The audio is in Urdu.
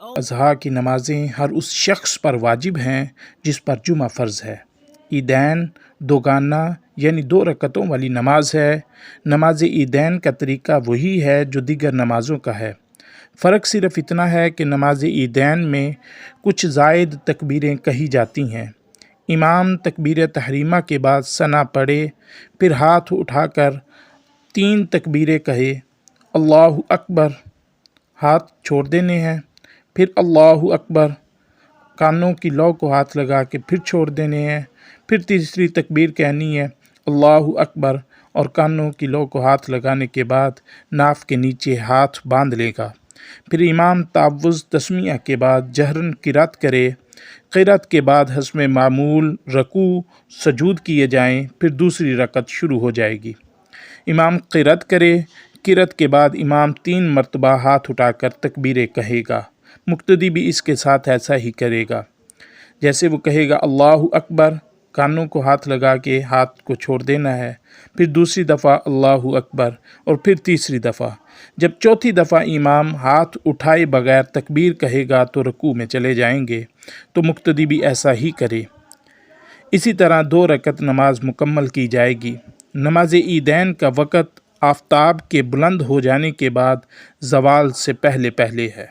اضحیٰ کی نمازیں ہر اس شخص پر واجب ہیں جس پر جمعہ فرض ہے۔ عیدین دوگانہ یعنی 2 رکعتوں والی نماز ہے۔ نماز عیدین کا طریقہ وہی ہے جو دیگر نمازوں کا ہے، فرق صرف اتنا ہے کہ نماز عیدین میں کچھ زائد تکبیریں کہی جاتی ہیں۔ امام تکبیر تحریمہ کے بعد ثنا پڑھے، پھر ہاتھ اٹھا کر 3 تکبیریں کہے، اللہ اکبر، ہاتھ چھوڑ دینے ہیں، پھر اللہ اکبر، کانوں کی لو کو ہاتھ لگا کے پھر چھوڑ دینے ہیں، پھر تیسری تکبیر کہنی ہے اللہ اکبر، اور کانوں کی لو کو ہاتھ لگانے کے بعد ناف کے نیچے ہاتھ باندھ لے گا۔ پھر امام تعوذ تسمیہ کے بعد جہراً قرات کرے، قرات کے بعد حسب معمول رکوع سجود کیے جائیں، پھر دوسری رکعت شروع ہو جائے گی۔ امام قرات کرے، قرات کے بعد امام 3 مرتبہ ہاتھ اٹھا کر تکبیریں کہے گا، مقتدی بھی اس کے ساتھ ایسا ہی کرے گا۔ جیسے وہ کہے گا اللہ اکبر، کانوں کو ہاتھ لگا کے ہاتھ کو چھوڑ دینا ہے، پھر دوسری دفعہ اللہ اکبر، اور پھر تیسری دفعہ۔ جب چوتھی دفعہ امام ہاتھ اٹھائے بغیر تکبیر کہے گا تو رکوع میں چلے جائیں گے، تو مقتدی بھی ایسا ہی کرے۔ اسی طرح 2 رکعت نماز مکمل کی جائے گی۔ نماز عیدین کا وقت آفتاب کے بلند ہو جانے کے بعد زوال سے پہلے ہے۔